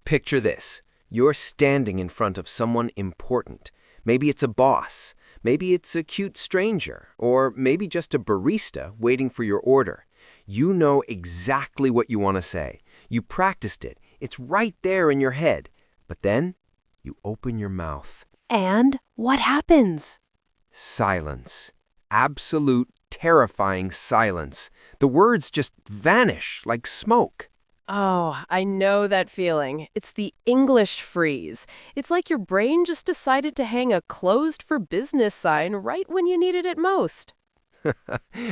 Picture this. You're standing in front of someone important. Maybe it's a boss. Maybe it's a cute stranger. Or maybe just a barista waiting for your order. You know exactly what you want to say. You practiced it. It's right there in your head. But then you open your mouth. And what happens? Silence. Absolute, terrifying silence. The words just vanish like smoke. Oh, I know that feeling. It's the English freeze. It's like your brain just decided to hang a closed for business sign right when you needed it most.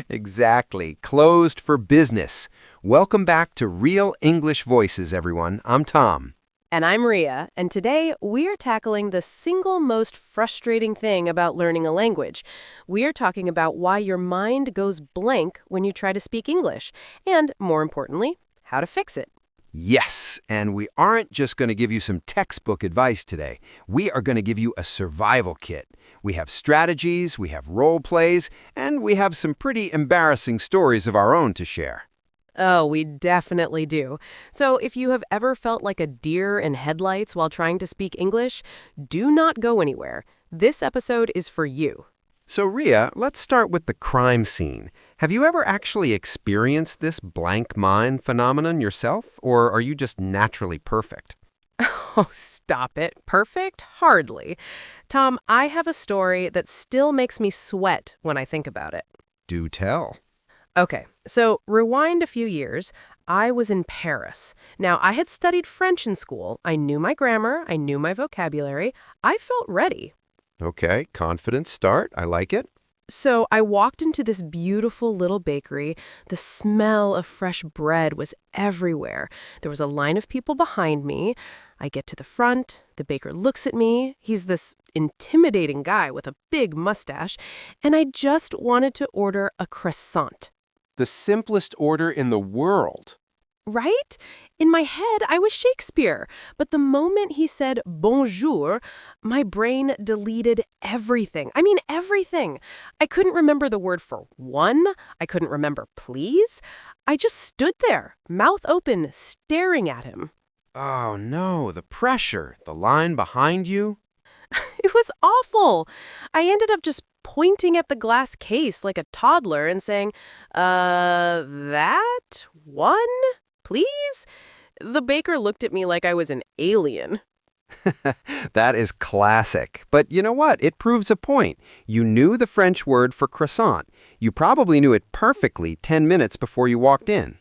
Exactly. Closed for business. Welcome back to Real English Voices, everyone. I'm Tom. And I'm Ria, and today we're tackling the single most frustrating thing about learning a language. We're talking about why your mind goes blank when you try to speak English, and more importantly, how to fix it. Yes, and we aren't just going to give you some textbook advice today. We are going to give you a survival kit. We have strategies, we have role plays, and we have some pretty embarrassing stories of our own to share. Oh, we definitely do. So if you have ever felt like a deer in headlights while trying to speak English, do not go anywhere. This episode is for you. So, Ria, let's start with the crime scene. Have you ever actually experienced this blank mind phenomenon yourself, or are you just naturally perfect? Oh, stop it. Perfect? Hardly. Tom, I have a story that still makes me sweat when I think about it. Do tell. Okay, so rewind a few years. I was in Paris. Now, I had studied French in school. I knew my grammar. I knew my vocabulary. I felt ready. Okay, confident start. I like it. So I walked into this beautiful little bakery. The smell of fresh bread was everywhere. There was a line of people behind me. I get to the front. The baker looks at me. He's this intimidating guy with a big mustache. And I just wanted to order a croissant. The simplest order in the world. Right? In my head, I was Shakespeare. But the moment he said bonjour, my brain deleted everything. I mean, everything. I couldn't remember the word for one. I couldn't remember please. I just stood there, mouth open, staring at him. Oh no, the pressure, the line behind you. It was awful. I ended up just pointing at the glass case like a toddler and saying, that one? Please? The baker looked at me like I was an alien. That is classic. But you know what? It proves a point. You knew the French word for croissant. You probably knew it perfectly 10 minutes before you walked in.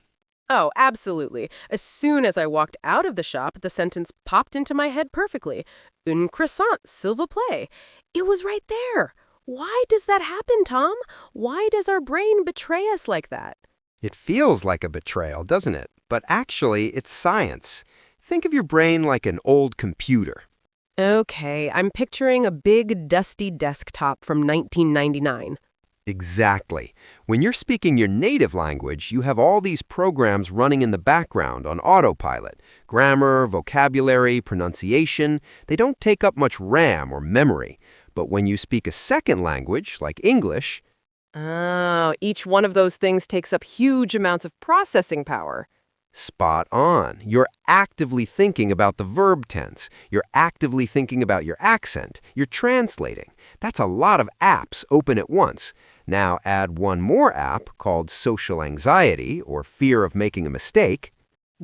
Oh, absolutely. As soon as I walked out of the shop, the sentence popped into my head perfectly. Un croissant, s'il vous plaît. It was right there. Why does that happen, Tom? Why does our brain betray us like that? It feels like a betrayal, doesn't it? But actually, it's science. Think of your brain like an old computer. Okay, I'm picturing a big, dusty desktop from 1999. Exactly. When you're speaking your native language, you have all these programs running in the background on autopilot. Grammar, vocabulary, pronunciation, they don't take up much RAM or memory. But when you speak a second language, like English, Oh, each one of those things takes up huge amounts of processing power. spot on. You're actively thinking about the verb tense. You're actively thinking about your accent. You're translating. That's a lot of apps open at once. Now add one more app called social anxiety or fear of making a mistake.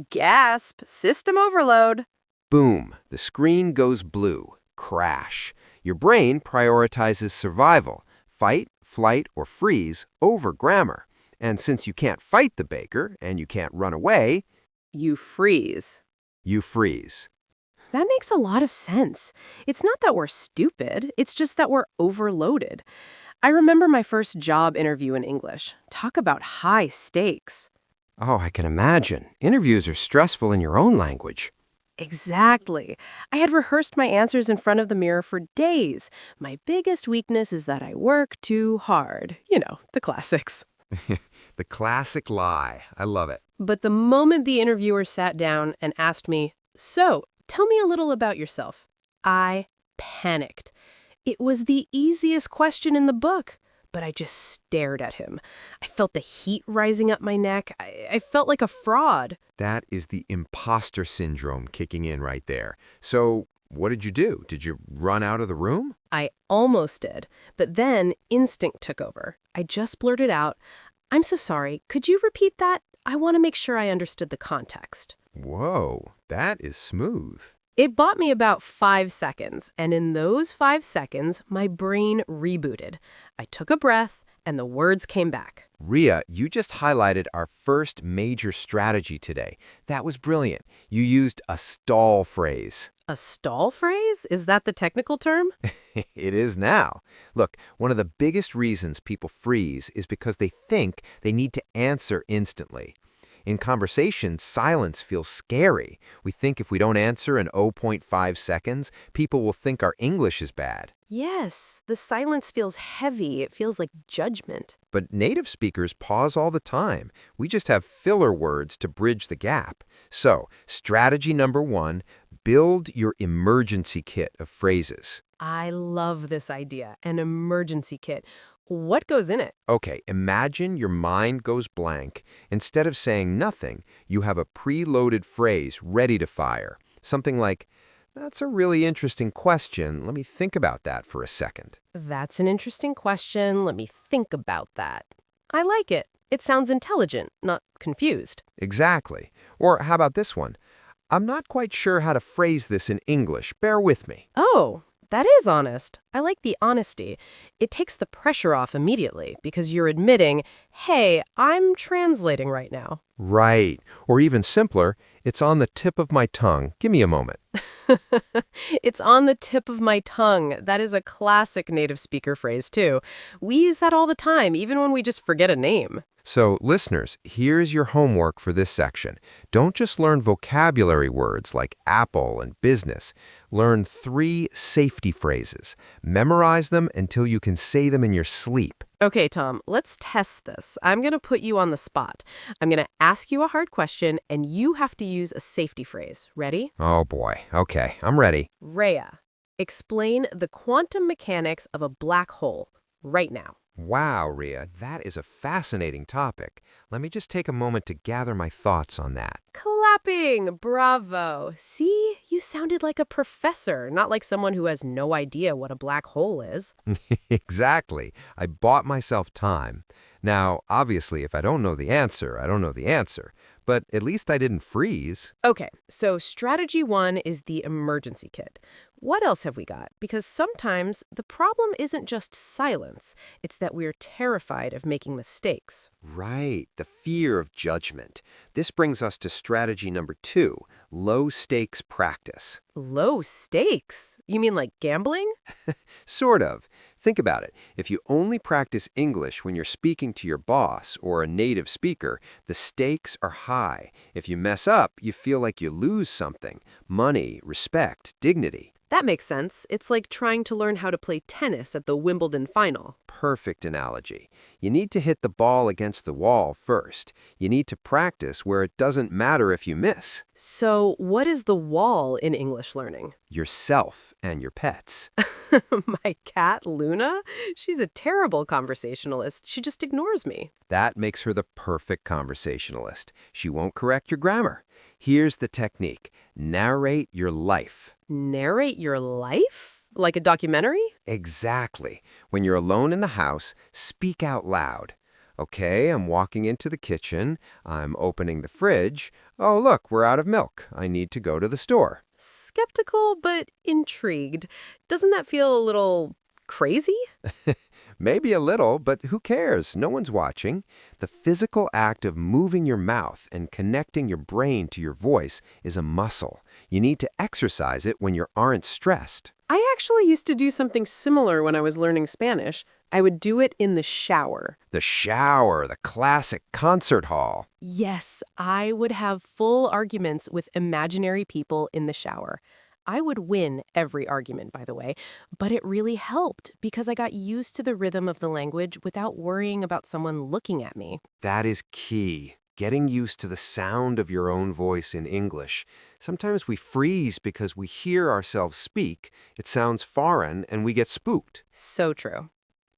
Gasp! System overload. Boom, the screen goes blue. Crash. Your brain prioritizes survival, fight, flight, or freeze over grammar. And since you can't fight the baker and you can't run away, You freeze. you freeze. That makes a lot of sense. It's not that we're stupid, it's just that we're overloaded. I remember my first job interview in English. Talk about high stakes. Oh, I can imagine. Interviews are stressful in your own language. Exactly. I had rehearsed my answers in front of the mirror for days. My biggest weakness is that I work too hard. You know, the classics. The classic lie. I love it. But the moment the interviewer sat down and asked me, "So, tell me a little about yourself," I panicked. It was the easiest question in the book. but I just stared at him. I felt the heat rising up my neck. I felt like a fraud. That is the imposter syndrome kicking in right there. So, what did you do? Did you run out of the room? I almost did, but then instinct took over. I just blurted out, "I'm so sorry. Could you repeat that? I want to make sure I understood the context." Whoa, that is smooth. It bought me about 5 seconds, and in those 5 seconds, my brain rebooted. I took a breath, and the words came back. Ria, you just highlighted our first major strategy today. That was brilliant. You used a stall phrase. A stall phrase? Is that the technical term? It is now. Look, one of the biggest reasons people freeze is because they think they need to answer instantly. In conversation, silence feels scary. We think if we don't answer in zero point 0.5 seconds, people will think our English is bad. Yes, the silence feels heavy. It feels like judgment. But native speakers pause all the time. We just have filler words to bridge the gap. So, strategy number 1, build your emergency kit of phrases. I love this idea, an emergency kit. What goes in it? Okay, imagine your mind goes blank. Instead of saying nothing, you have a preloaded phrase ready to fire. Something like, "That's a really interesting question. Let me think about that for a second." That's an interesting question. Let me think about that. I like it. It sounds intelligent, not confused. Exactly. Or how about this one? "I'm not quite sure how to phrase this in English. Bear with me." Oh, that is honest. I like the honesty. It takes the pressure off immediately because you're admitting, hey, I'm translating right now. Right. Or even simpler, "It's on the tip of my tongue. Give me a moment." It's on the tip of my tongue. That is a classic native speaker phrase, too. We use that all the time, even when we just forget a name. So, listeners, here's your homework for this section. Don't just learn vocabulary words like apple and business. Learn 3 safety phrases. Memorize them until you can say them in your sleep. Okay, Tom, let's test this. I'm going to put you on the spot. I'm going to ask you a hard question, and you have to use a safety phrase. Ready? Oh boy. Okay, I'm ready. Rhea, explain the quantum mechanics of a black hole right now. Wow, Ria, that is a fascinating topic. Let me just take a moment to gather my thoughts on that. Clapping! Bravo! See, you sounded like a professor, not like someone who has no idea what a black hole is. Exactly. I bought myself time. Now, obviously, if I don't know the answer, I don't know the answer. But at least I didn't freeze. Okay, so strategy 1 is the emergency kit. What else have we got? Because sometimes the problem isn't just silence. It's that we're terrified of making mistakes. Right, the fear of judgment. This brings us to strategy number 2, low-stakes practice. Low stakes? You mean like gambling? Sort of. Think about it. If you only practice English when you're speaking to your boss or a native speaker, the stakes are high. If you mess up, you feel like you lose something: money, respect, dignity. That makes sense. It's like trying to learn how to play tennis at the Wimbledon final. Perfect analogy. You need to hit the ball against the wall first. You need to practice where it doesn't matter if you miss. So, what is the wall in English learning? Yourself and your pets. My cat, Luna? She's a terrible conversationalist. She just ignores me. That makes her the perfect conversationalist. She won't correct your grammar. Here's the technique. Narrate your life. Narrate your life? Like a documentary? Exactly. When you're alone in the house, speak out loud. Okay, I'm walking into the kitchen. I'm opening the fridge. Oh, look, we're out of milk. I need to go to the store. Skeptical, but intrigued. Doesn't that feel a little crazy? Maybe a little, but who cares? No one's watching. The physical act of moving your mouth and connecting your brain to your voice is a muscle. You need to exercise it when you aren't stressed. I actually used to do something similar when I was learning Spanish. I would do it in the shower. The shower, the classic concert hall. Yes, I would have full arguments with imaginary people in the shower. I would win every argument, by the way, but it really helped because I got used to the rhythm of the language without worrying about someone looking at me. That is key. Getting used to the sound of your own voice in English. Sometimes we freeze because we hear ourselves speak. It sounds foreign and we get spooked. So true.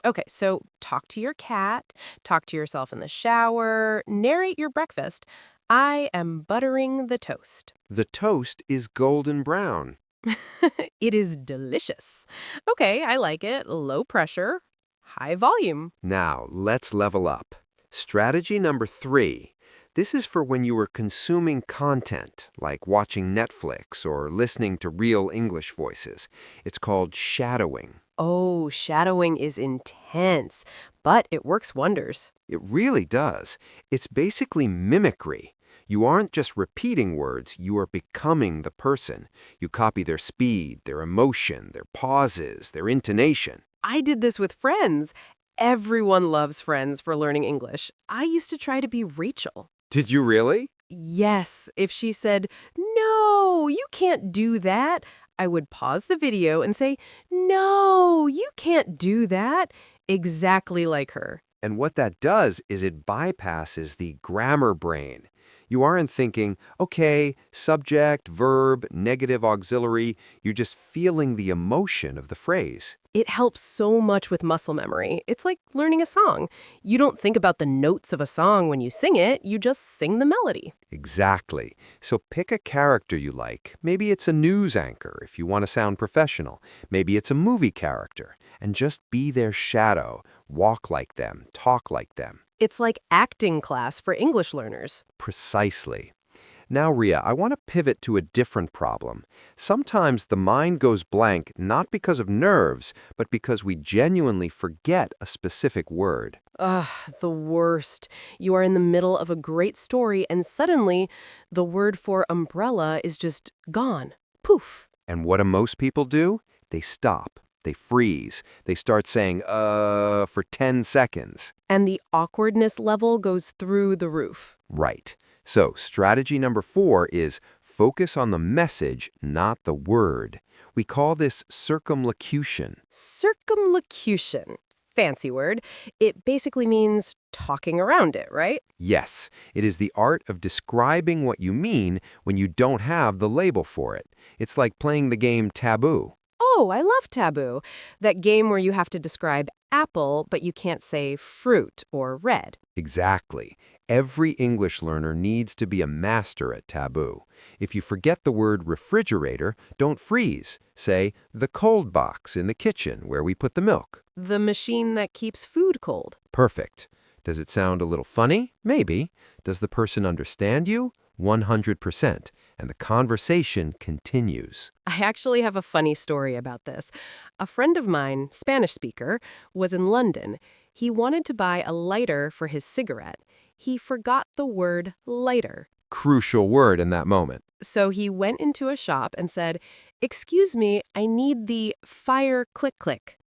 Okay, so talk to your cat, talk to yourself in the shower, narrate your breakfast. I am buttering the toast. The toast is golden brown. It is delicious. Okay, I like it. Low pressure, high volume. Now, let's level up. Strategy number 3. This is for when you are consuming content, like watching Netflix or listening to real English voices. It's called shadowing. Oh, shadowing is intense, but it works wonders. It really does. It's basically mimicry. You aren't just repeating words, you are becoming the person. You copy their speed, their emotion, their pauses, their intonation. I did this with Friends. Everyone loves Friends for learning English. I used to try to be Rachel. Did you really? Yes, if she said, "No, you can't do that," I would pause the video and say, "No, you can't do that." Exactly like her. And what that does is it bypasses the grammar brain. You aren't thinking, okay, subject, verb, negative auxiliary. You're just feeling the emotion of the phrase. It helps so much with muscle memory. It's like learning a song. You don't think about the notes of a song when you sing it, you just sing the melody. Exactly. So pick a character you like. Maybe it's a news anchor if you want to sound professional. Maybe it's a movie character. And just be their shadow. Walk like them. Talk like them. It's like acting class for English learners. Precisely. Now, Ria, I want to pivot to a different problem. Sometimes the mind goes blank not because of nerves, but because we genuinely forget a specific word. Ugh, the worst. You are in the middle of a great story and suddenly the word for umbrella is just gone. Poof. And what do most people do? They stop. They freeze. They start saying, for 10 seconds. And the awkwardness level goes through the roof. Right. So, strategy number 4 is focus on the message, not the word. We call this circumlocution. Circumlocution. Fancy word. It basically means talking around it, right? Yes, it is the art of describing what you mean when you don't have the label for it. It's like playing the game Taboo. Oh, I love Taboo. That game where you have to describe apple, but you can't say fruit or red. Exactly. Every English learner needs to be a master at Taboo. If you forget the word refrigerator, don't freeze. Say, the cold box in the kitchen where we put the milk. The machine that keeps food cold. Perfect. Does it sound a little funny? Maybe. Does the person understand you? 100%. And the conversation continues. I actually have a funny story about this. A friend of mine, Spanish speaker, was in London. He wanted to buy a lighter for his cigarette. He forgot the word lighter. Crucial word in that moment. So he went into a shop and said, "Excuse me, I need the fire click click."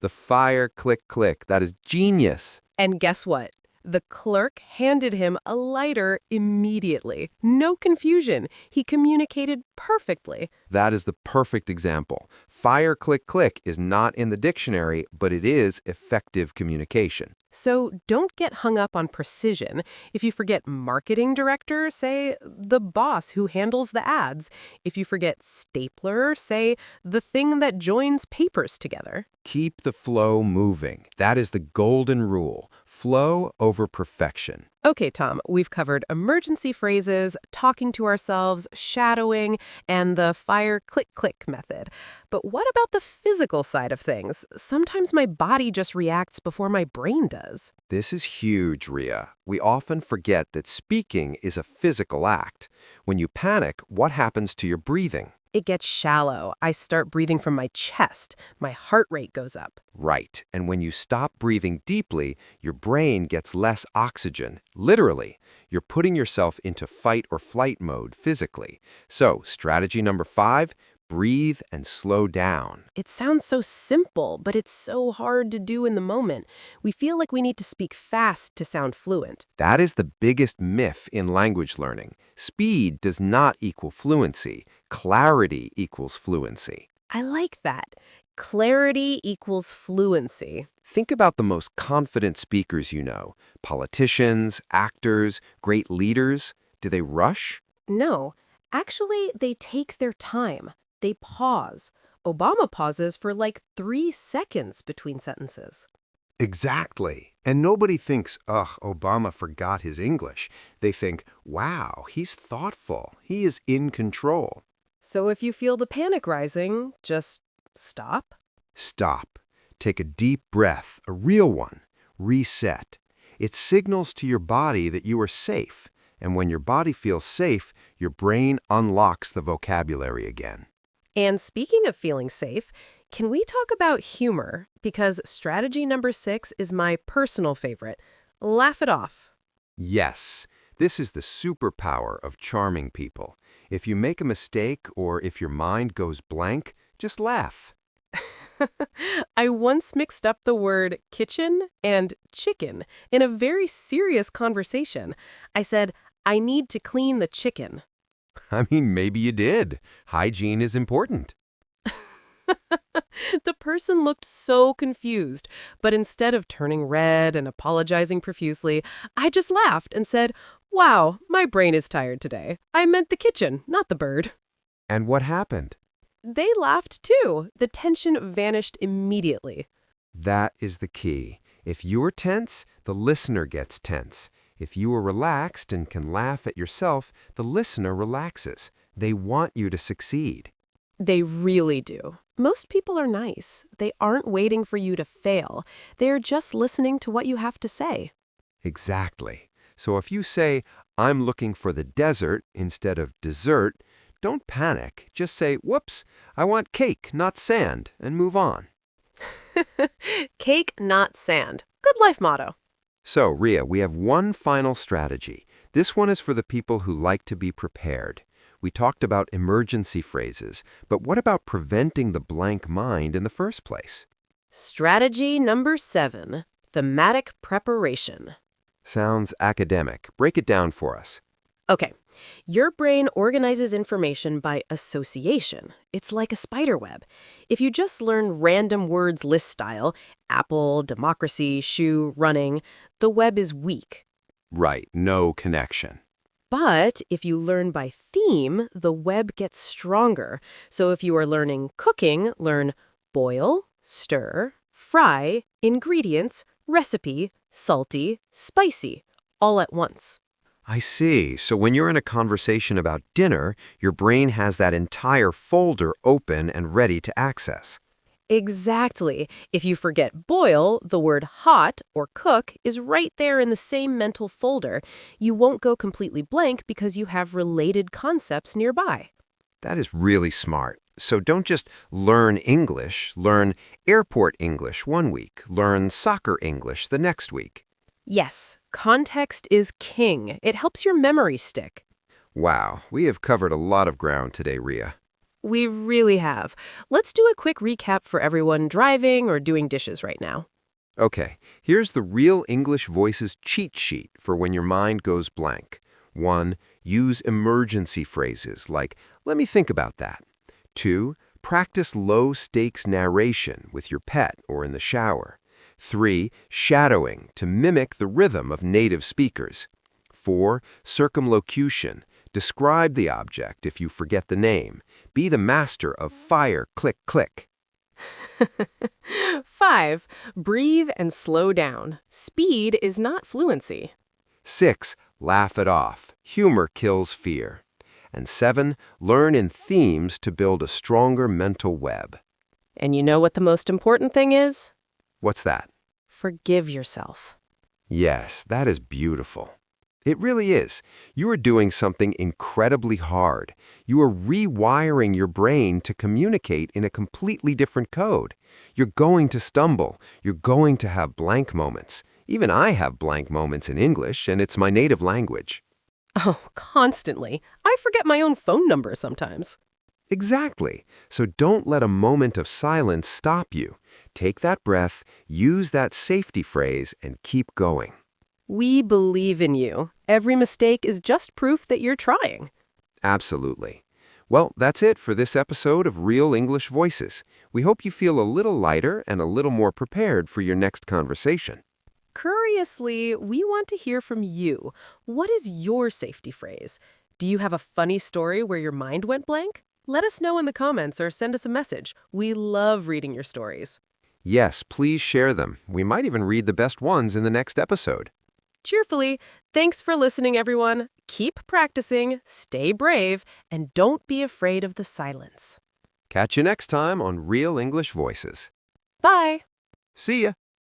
The fire click click. That is genius. And guess what? The clerk handed him a lighter immediately. No confusion. He communicated perfectly. That is the perfect example. Fire click click is not in the dictionary, but it is effective communication. So don't get hung up on precision. If you forget marketing director, say the boss who handles the ads. If you forget stapler, say the thing that joins papers together. Keep the flow moving. That is the golden rule. Flow over perfection. Okay, Tom, we've covered emergency phrases, talking to ourselves, shadowing, and the fire click-click method. But what about the physical side of things? Sometimes my body just reacts before my brain does. This is huge, Ria. We often forget that speaking is a physical act. When you panic, what happens to your breathing? It gets shallow. I start breathing from my chest. My heart rate goes up. Right. And when you stop breathing deeply, your brain gets less oxygen. Literally. You're putting yourself into fight or flight mode physically. So, strategy number 5, breathe and slow down. It sounds so simple, but it's so hard to do in the moment. We feel like we need to speak fast to sound fluent. That is the biggest myth in language learning. Speed does not equal fluency. Clarity equals fluency. I like that. Clarity equals fluency. Think about the most confident speakers you know. Politicians, actors, great leaders. Do they rush? No, actually, they take their time. They pause. Obama pauses for like 3 seconds between sentences. Exactly. And nobody thinks, ugh, Obama forgot his English. They think, wow, he's thoughtful. He is in control. So if you feel the panic rising, just stop. Stop. Take a deep breath, a real one. Reset. It signals to your body that you are safe. And when your body feels safe, your brain unlocks the vocabulary again. And speaking of feeling safe, can we talk about humor? Because strategy number 6 is my personal favorite. Laugh it off. Yes, this is the superpower of charming people. If you make a mistake or if your mind goes blank, just laugh. I once mixed up the word kitchen and chicken in a very serious conversation. I said, I need to clean the chicken. I mean, maybe you did. Hygiene is important. The person looked so confused, but instead of turning red and apologizing profusely, I just laughed and said, wow, my brain is tired today. I meant the kitchen, not the bird. And what happened? They laughed too. The tension vanished immediately. That is the key. If you're tense, the listener gets tense. If you are relaxed and can laugh at yourself, the listener relaxes. They want you to succeed. They really do. Most people are nice. They aren't waiting for you to fail. They're just listening to what you have to say. Exactly. So if you say, I'm looking for the desert instead of dessert, don't panic. Just say, whoops, I want cake, not sand, and move on. Cake, not sand. Good life motto. So, Ria, we have one final strategy. This one is for the people who like to be prepared. We talked about emergency phrases, but what about preventing the blank mind in the first place? Strategy number 7, thematic preparation. Sounds academic. Break it down for us. Okay, your brain organizes information by association. It's like a spider web. If you just learn random words list style, apple, democracy, shoe, running, the web is weak. Right, no connection. But if you learn by theme, the web gets stronger. So if you are learning cooking, learn boil, stir, fry, ingredients, recipe, salty, spicy, all at once. I see. So when you're in a conversation about dinner, your brain has that entire folder open and ready to access. Exactly. If you forget boil, the word hot or cook is right there in the same mental folder. You won't go completely blank because you have related concepts nearby. That is really smart. So don't just learn English, learn airport English one week, learn soccer English the next week. Yes, context is king. It helps your memory stick. Wow, we have covered a lot of ground today, Ria. We really have. Let's do a quick recap for everyone driving or doing dishes right now. Okay, here's the Real English Voices cheat sheet for when your mind goes blank. 1. Use emergency phrases like, let me think about that. 2. Practice low-stakes narration with your pet or in the shower. 3. Shadowing to mimic the rhythm of native speakers. 4. Circumlocution. Describe the object if you forget the name. Be the master of fire, click, click. 5. Breathe and slow down. Speed is not fluency. 6. Laugh it off. Humor kills fear. And 7. Learn in themes to build a stronger mental web. And you know what the most important thing is? What's that? Forgive yourself. Yes, that is beautiful. It really is. You are doing something incredibly hard. You are rewiring your brain to communicate in a completely different code. You're going to stumble. You're going to have blank moments. Even I have blank moments in English, and it's my native language. Oh, constantly. I forget my own phone number sometimes. Exactly. So don't let a moment of silence stop you. Take that breath, use that safety phrase, and keep going. We believe in you. Every mistake is just proof that you're trying. Absolutely. Well, that's it for this episode of Real English Voices. We hope you feel a little lighter and a little more prepared for your next conversation. Curiously, we want to hear from you. What is your safety phrase? Do you have a funny story where your mind went blank? Let us know in the comments or send us a message. We love reading your stories. Yes, please share them. We might even read the best ones in the next episode. Cheerfully, thanks for listening, everyone. Keep practicing, stay brave, and don't be afraid of the silence. Catch you next time on Real English Voices. Bye! See ya!